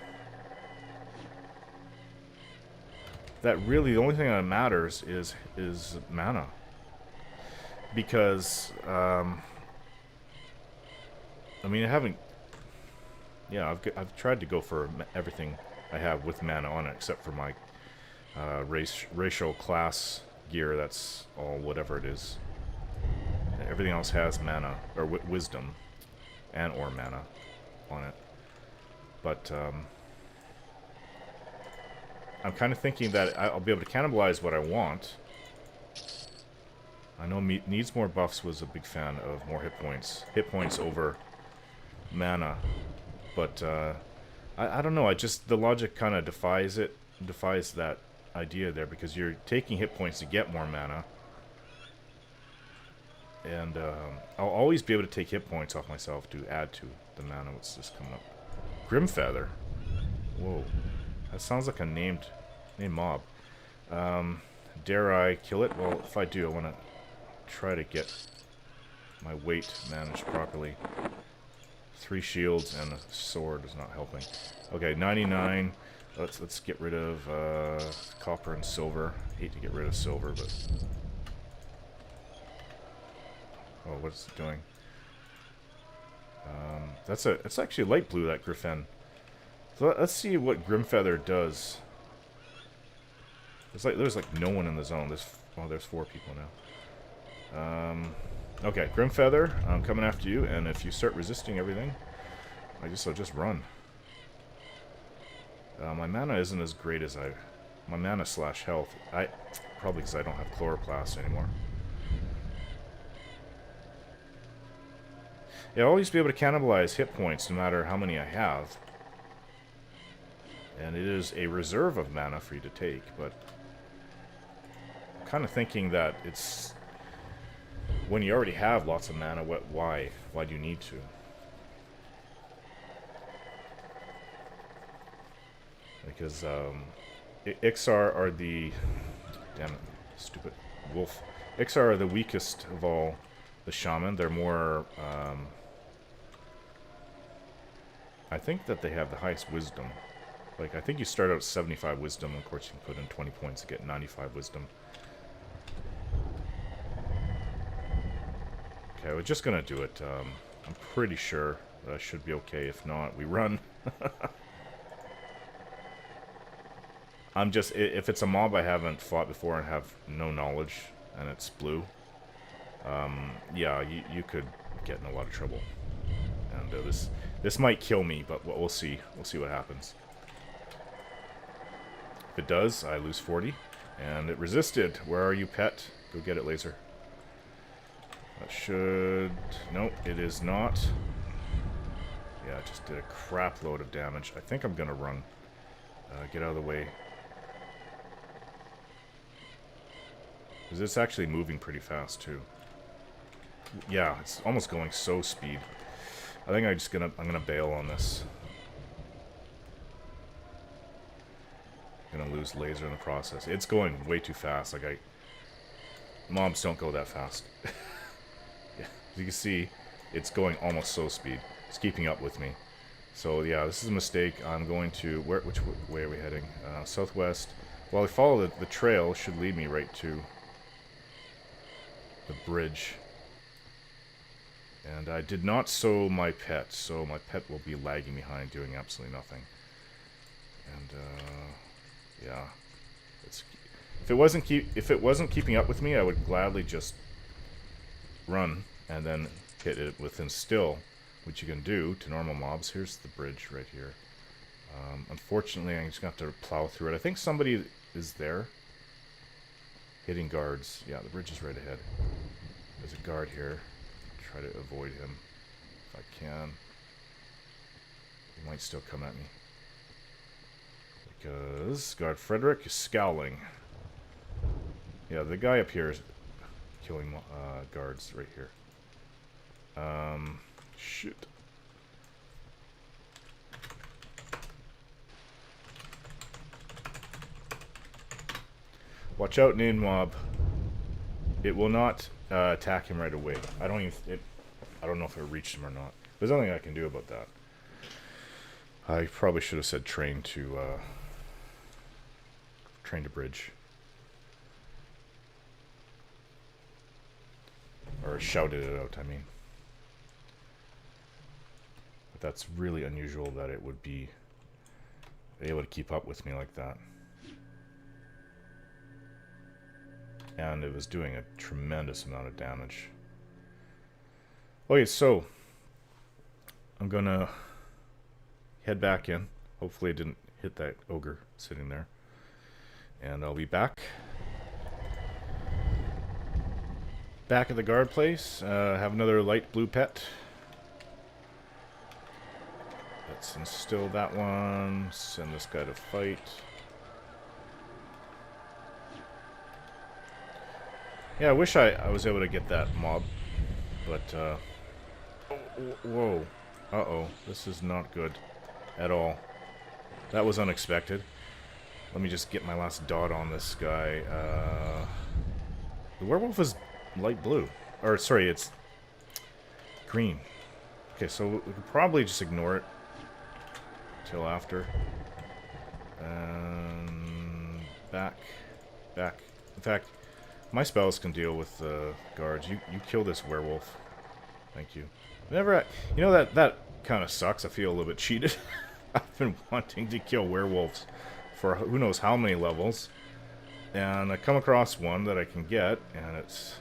that really the only thing that matters is mana. Because I mean, I've tried to go for everything I have with mana on it, except for my racial class gear. That's all whatever it is. Everything else has mana or wisdom and or mana on it. But I'm kind of thinking that I'll be able to cannibalize what I want I know Needs More Buffs was a big fan of more hit points. Hit points over mana. But, I don't know, the logic kind of defies that idea there, because you're taking hit points to get more mana. And, I'll always be able to take hit points off myself to add to the mana. What's this coming up? Grimfeather. Whoa. That sounds like a named mob. Dare I kill it? Well, if I do, I want to try to get my weight managed properly. 3 shields and a sword is not helping. Okay, 99. Let's get rid of copper and silver. Hate to get rid of silver, but oh, what's it doing? It's actually light blue, that Griffin. So let's see what Grimfeather does. There's like no one in the zone. There's 4 people now. Okay, Grimfeather, I'm coming after you, and if you start resisting everything, I'll just run. My mana isn't as great as my mana / health. Probably because I don't have chloroplast anymore. Yeah, I'll always be able to cannibalize hit points no matter how many I have. And it is a reserve of mana for you to take, but I'm kind of thinking that it's when you already have lots of mana, why do you need to? Because Ixar are the... Damn it, stupid wolf. Ixar are the weakest of all the Shaman. They're more... I think that they have the highest wisdom. Like, I think you start out at 75 wisdom, of course you can put in 20 points to get 95 wisdom. Okay, we're just gonna do it. I'm pretty sure that I should be okay. If not, we run. If it's a mob I haven't fought before and have no knowledge, and it's blue, yeah, you could get in a lot of trouble. And this might kill me, but we'll see. We'll see what happens. If it does, I lose 40. And it resisted. Where are you, pet? Go get it, laser. That should... Nope, it is not. Yeah, it just did a crap load of damage. I think I'm gonna run. Get out of the way. Because it's actually moving pretty fast, too. Yeah, it's almost going so speed. I think I'm gonna bail on this. Gonna lose laser in the process. It's going way too fast. Like mobs don't go that fast. Yeah, as you can see, it's going almost so speed. It's keeping up with me. So yeah, this is a mistake. I'm going to which way are we heading? Southwest. Well, we follow the trail. Should lead me right to the bridge. And I did not sow my pet, so my pet will be lagging behind, doing absolutely nothing. And yeah, if it wasn't keeping up with me, I would gladly just run and then hit it with instill, which you can do to normal mobs. Here's the bridge right here. Unfortunately, I'm just gonna have to plow through it. I think somebody is there hitting guards. Yeah, the bridge is right ahead. There's a guard here. Try to avoid him if I can. He might still come at me. Because Guard Frederick is scowling. Yeah, the guy up here is killing guards right here. Shit. Watch out, Nain Mob. It will not attack him right away. I don't know if it reached him or not. There's nothing I can do about that. I probably should have said train to bridge. Or shouted it out, I mean. But that's really unusual that it would be able to keep up with me like that. And it was doing a tremendous amount of damage. Okay, so I'm gonna head back in. Hopefully I didn't hit that ogre sitting there. And I'll be back. Back at the guard place, have another light blue pet. Let's instill that one, send this guy to fight. Yeah, I wish I was able to get that mob, but, whoa. Uh-oh, this is not good at all. That was unexpected. Let me just get my last dot on this guy. The werewolf is light blue. Or, sorry, it's green. Okay, so we could probably just ignore it till after. And back. In fact, my spells can deal with the guards. You kill this werewolf. Thank you. Never, you know, that kind of sucks. I feel a little bit cheated. I've been wanting to kill werewolves for who knows how many levels, and I come across one that I can get, and it's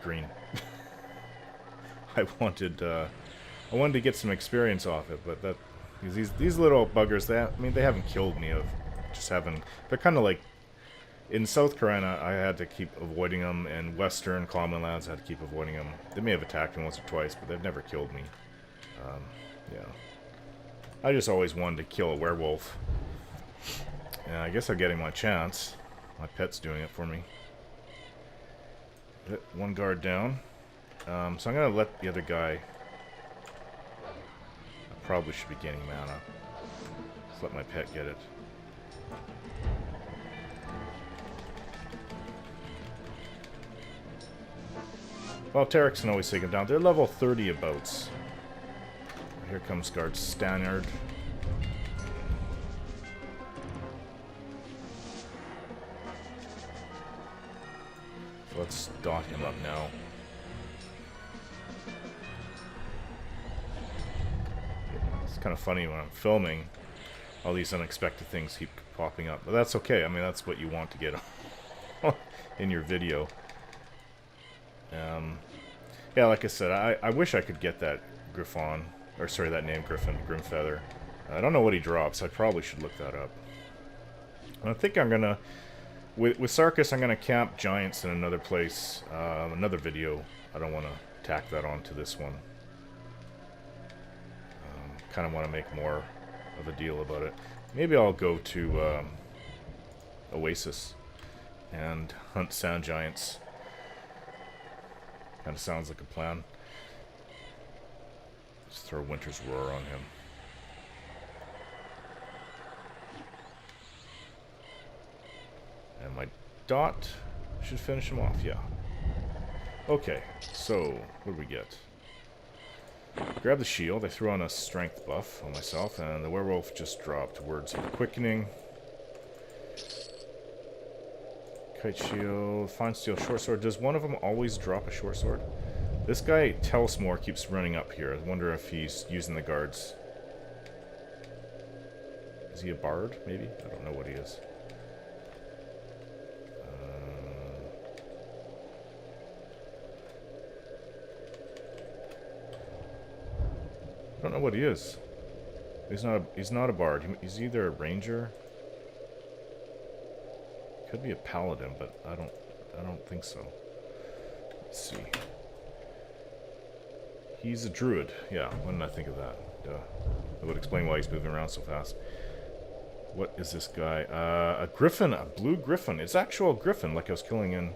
green. I wanted to get some experience off it, but that these little buggers, they haven't killed me. Of just having, they're kind of like in South Karana. I had to keep avoiding them, and Western Commonlands I had to keep avoiding them. They may have attacked me once or twice, but they've never killed me. Yeah, I just always wanted to kill a werewolf. And I guess I'm getting my chance. My pet's doing it for me. One guard down. So I'm going to let the other guy... I probably should be gaining mana. Just let my pet get it. Well, Terex can always take him down. They're level 30 abouts. Here comes guard Stannard. Let's dot him up now. It's kind of funny when I'm filming, all these unexpected things keep popping up. But that's okay. I mean, that's what you want to get in your video. Yeah, like I said, I wish I could get that Griffon, or sorry, that name Griffin, Grimfeather. I don't know what he drops. I probably should look that up. I think I'm gonna... With Sarkiss, I'm going to camp giants in another place, another video. I don't want to tack that onto this one. Kind of want to make more of a deal about it. Maybe I'll go to Oasis and hunt sand giants. Kind of sounds like a plan. Just throw Winter's Roar on him. And my dot should finish him off, yeah. Okay, so what do we get? Grab the shield. I threw on a strength buff on myself, and the werewolf just dropped words of quickening. Kite shield, fine steel short sword. Does one of them always drop a short sword? This guy, Telsmore, keeps running up here. I wonder if he's using the guards. Is he a bard, maybe? I don't know what he is. I don't know what he is. He's not a bard. He's either a ranger. Could be a paladin, but I don't think so. Let's see. He's a druid. Yeah, when did I think of that? Duh. That would explain why he's moving around so fast. What is this guy? A griffin, a blue griffin. It's actual griffin, like I was killing in.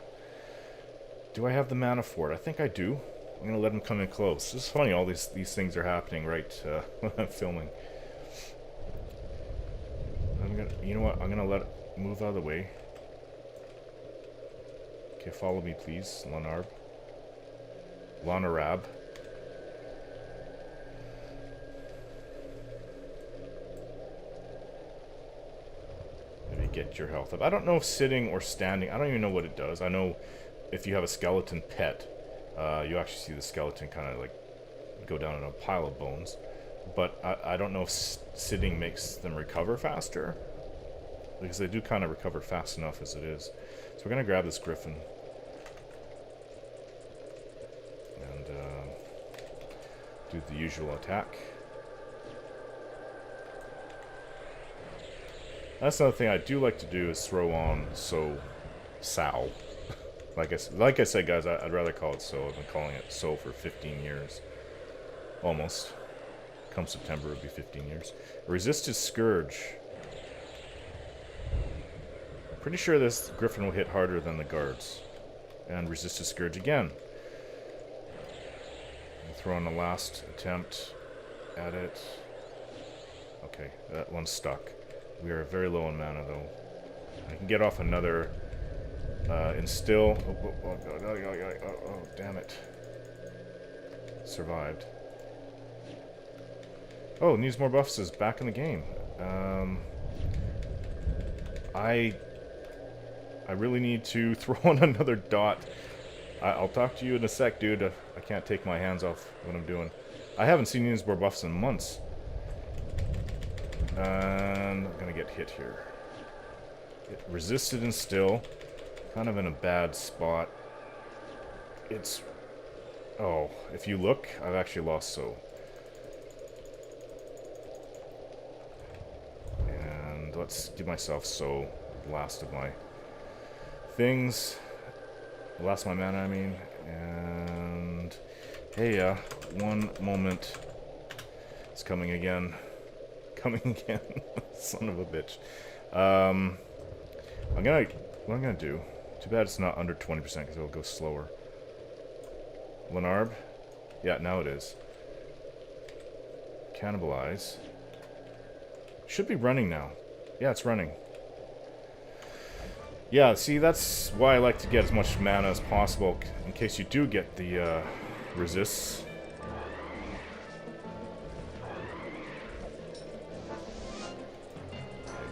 Do I have the mana for it? I think I do. I'm gonna let him come in close. It's funny, all these things are happening right when I'm filming. You know what? I'm gonna let it move out of the way. Okay, follow me, please, Lanarab. Maybe get your health up. I don't know if sitting or standing. I don't even know what it does. I know if you have a skeleton pet. You actually see the skeleton kind of like go down in a pile of bones. But I don't know if sitting makes them recover faster. Because they do kind of recover fast enough as it is. So we're going to grab this Griffin. And do the usual attack. That's another thing I do like to do is throw on Sow. Like I said, guys, I'd rather call it so than calling it so for 15 years. Almost. Come September, it would be 15 years. Resisted Scourge. Pretty sure this Griffin will hit harder than the guards. And Resisted Scourge again. I'll throw in the last attempt at it. Okay, that one's stuck. We are very low on mana, though. I can get off another Instill. Oh, damn it. Survived. Oh, needs more buffs is back in the game. I really need to throw on another dot. I'll talk to you in a sec, dude. I can't take my hands off what I'm doing. I haven't seen these more buffs in months. And I'm gonna get hit here. It resisted and still. Kind of in a bad spot. It's... Oh, if you look, I've actually lost so. And let's give myself so. Last of my things. Last of my mana, I mean. And... Hey, one moment. It's coming again. Coming again. Son of a bitch. What I'm gonna do... Too bad it's not under 20% because it'll go slower. Lenarb? Yeah, now it is. Cannibalize. Should be running now. Yeah, it's running. Yeah, see, that's why I like to get as much mana as possible in case you do get the resists.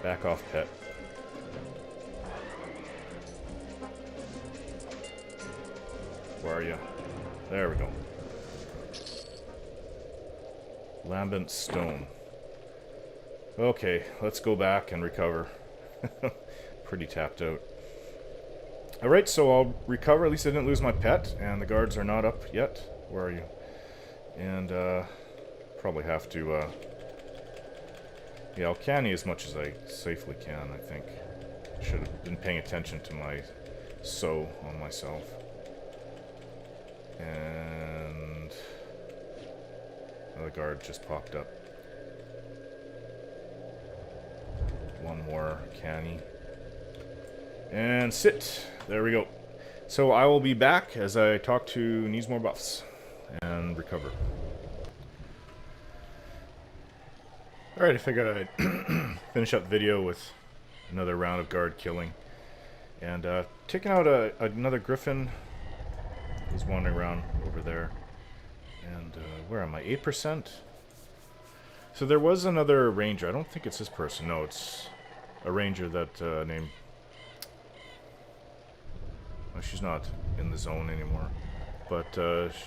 Back off, pet. Where are you? There we go. Lambent Stone. Okay, let's go back and recover. Pretty tapped out. Alright, so I'll recover. At least I didn't lose my pet, and the guards are not up yet. Where are you? And, probably have to, yeah, I'll canny as much as I safely can, I think. Should have been paying attention to my sow on myself. And another guard just popped up. One more canny. And sit. There we go. So I will be back as I talk to needs more buffs and recover. Alright, I figured I'd finish up the video with another round of guard killing. And taking out another Griffin. He's wandering around over there. And where am I? 8%? So there was another ranger. I don't think it's this person. No, it's a ranger that named... Well, she's not in the zone anymore. But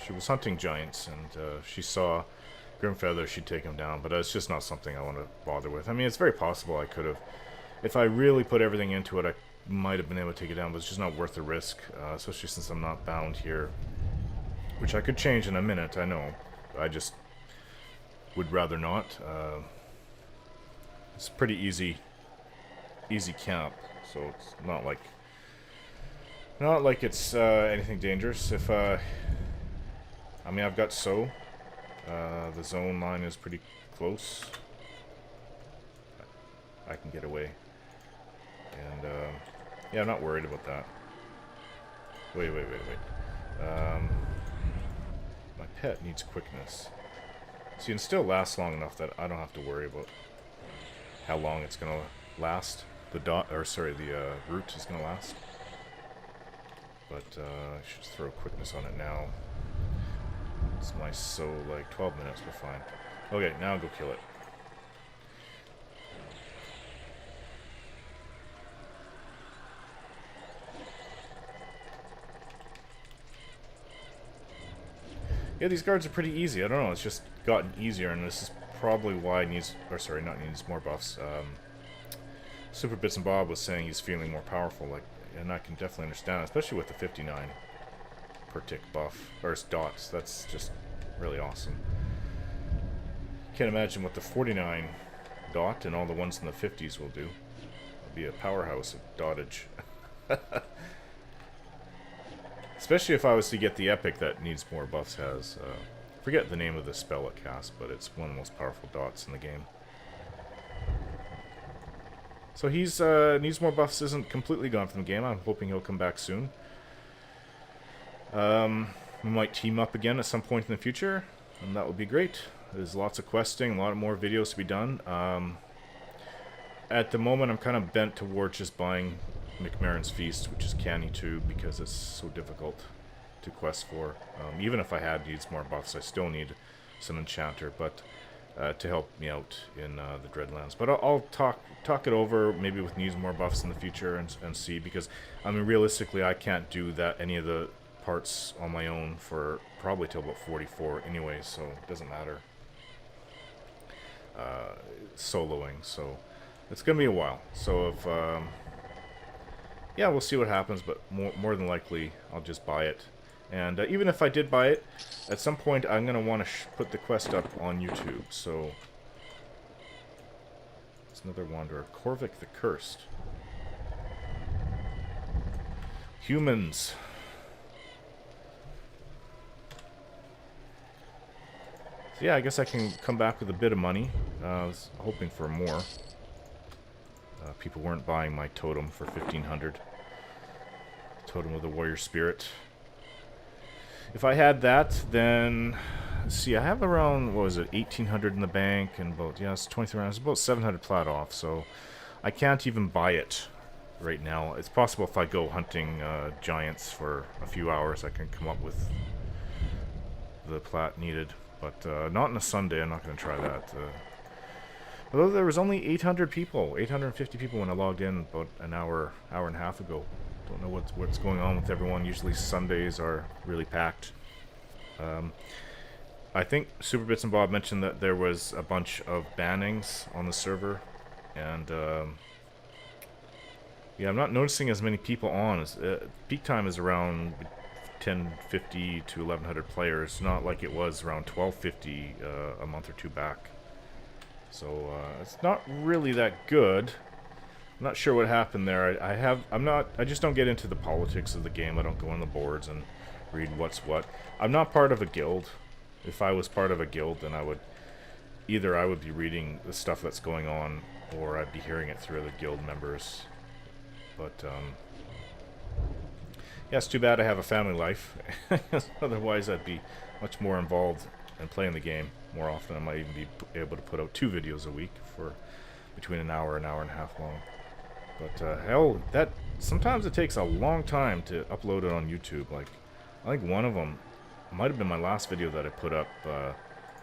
she was hunting giants, and she saw Grimfeather. She'd take him down. But it's just not something I want to bother with. I mean, it's very possible I could have... If I really put everything into it, I might have been able to take it down, but it's just not worth the risk, especially since I'm not bound here, which I could change in a minute, I know. I just would rather not. It's pretty easy camp, so it's not like it's anything dangerous. If I mean, I've got so the zone line is pretty close. I can get away. And, yeah, I'm not worried about that. Wait. My pet needs quickness. See, it still lasts long enough that I don't have to worry about how long it's gonna last. The root is gonna last. But, I should just throw quickness on it now. It's my like 12 minutes, we're fine. Okay, now I'll go kill it. Yeah, these guards are pretty easy. I don't know, it's just gotten easier, and this is probably why it needs... Or sorry, not needs more buffs. Super Bits and Bob was saying he's feeling more powerful, like, and I can definitely understand, especially with the 59 per tick buff, or dots. That's just really awesome. Can't imagine what the 49 dot and all the ones in the 50s will do. It'll be a powerhouse of dottage. Especially if I was to get the epic that Needs More Buffs has. Forget the name of the spell it casts, but it's one of the most powerful dots in the game. So he's Needs More Buffs isn't completely gone from the game. I'm hoping he'll come back soon. We might team up again at some point in the future, and that would be great. There's lots of questing, a lot more videos to be done. At the moment, I'm kind of bent towards just buying McMaren's Feast, which is Canny 2, because it's so difficult to quest for. Even if I had Needs More Buffs, I still need some Enchanter, but to help me out in the Dreadlands. But I'll talk it over, maybe with Needs More Buffs in the future, and see, because, I mean, realistically, I can't do any of the parts on my own for probably till about 44 anyway, so it doesn't matter soloing, so it's gonna be a while. So if yeah, we'll see what happens, but more than likely I'll just buy it. And even if I did buy it, at some point I'm gonna want to put the quest up on YouTube. So it's another wanderer, Corvic the Cursed. Humans. So yeah, I guess I can come back with a bit of money. I was hoping for more. People weren't buying my totem for 1,500. Totem of the Warrior Spirit. If I had that, then... Let's see, I have around, what was it, 1,800 in the bank, and about, yeah, it's 23 rounds, about 700 plat off, so I can't even buy it right now. It's possible if I go hunting giants for a few hours, I can come up with the plat needed. But not on a Sunday, I'm not going to try that. Although there was only 800 people, 850 people when I logged in about an hour and a half ago. Don't know what's going on with everyone. Usually Sundays are really packed. I think Super Bits and Bob mentioned that there was a bunch of bannings on the server. And yeah, I'm not noticing as many people on. Peak time is around 1050 to 1100 players, not like it was around 1250 a month or two back. So it's not really that good. I'm not sure what happened there. I just don't get into the politics of the game. I don't go on the boards and read what's what. I'm not part of a guild. If I was part of a guild, then I would be reading the stuff that's going on, or I'd be hearing it through other guild members. But yeah, it's too bad I have a family life. Otherwise, I'd be much more involved in playing the game more often. I might even be able to put out 2 videos a week for between an hour and a half long. But hell, sometimes it takes a long time to upload it on YouTube. Like, I think one of them might have been my last video that I put up.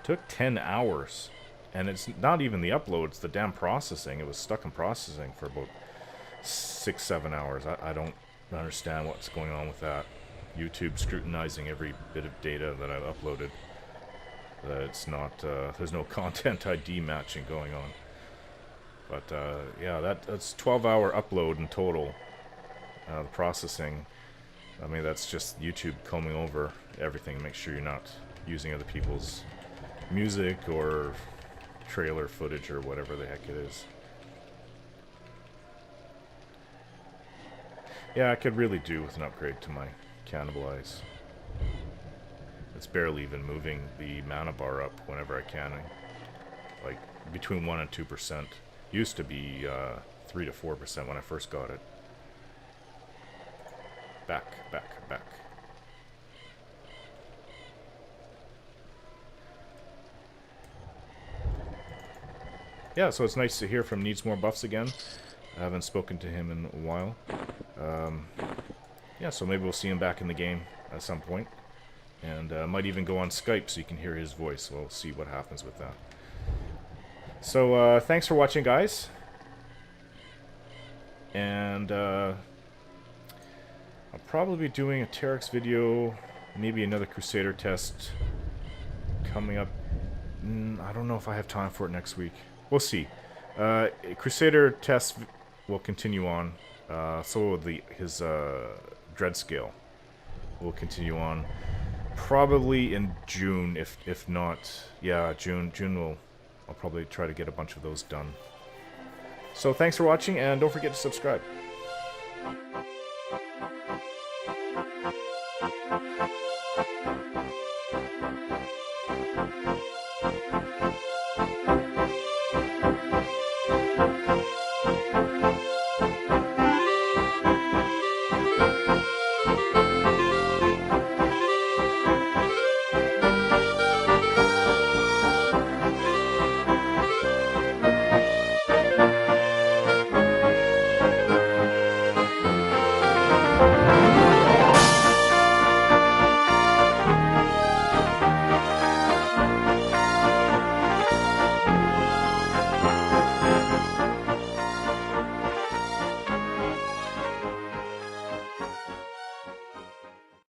Took 10 hours, and it's not even the upload; it's the damn processing. It was stuck in processing for about 6-7 hours. I don't understand what's going on with that. YouTube scrutinizing every bit of data that I've uploaded. It's not, there's no content ID matching going on. But yeah, that's 12-hour upload in total. The processing, I mean, that's just YouTube combing over everything, make sure you're not using other people's music or trailer footage or whatever the heck it is. Yeah, I could really do with an upgrade to my Cannibalize. It's barely even moving the mana bar up whenever I can. Like, between 1 and 2%. Used to be 3 to 4% when I first got it. Back. Yeah, so it's nice to hear from Needs More Buffs again. I haven't spoken to him in a while. Yeah, so maybe we'll see him back in the game at some point. And might even go on Skype so you can hear his voice. We'll see what happens with that. So, thanks for watching, guys. And I'll probably be doing a Terex video, maybe another Crusader test coming up. I don't know if I have time for it next week. We'll see. Crusader test will continue on. So will his Dread Scale will continue on. Probably in June, if not, yeah, June I'll probably try to get a bunch of those done. So thanks for watching, and don't forget to subscribe.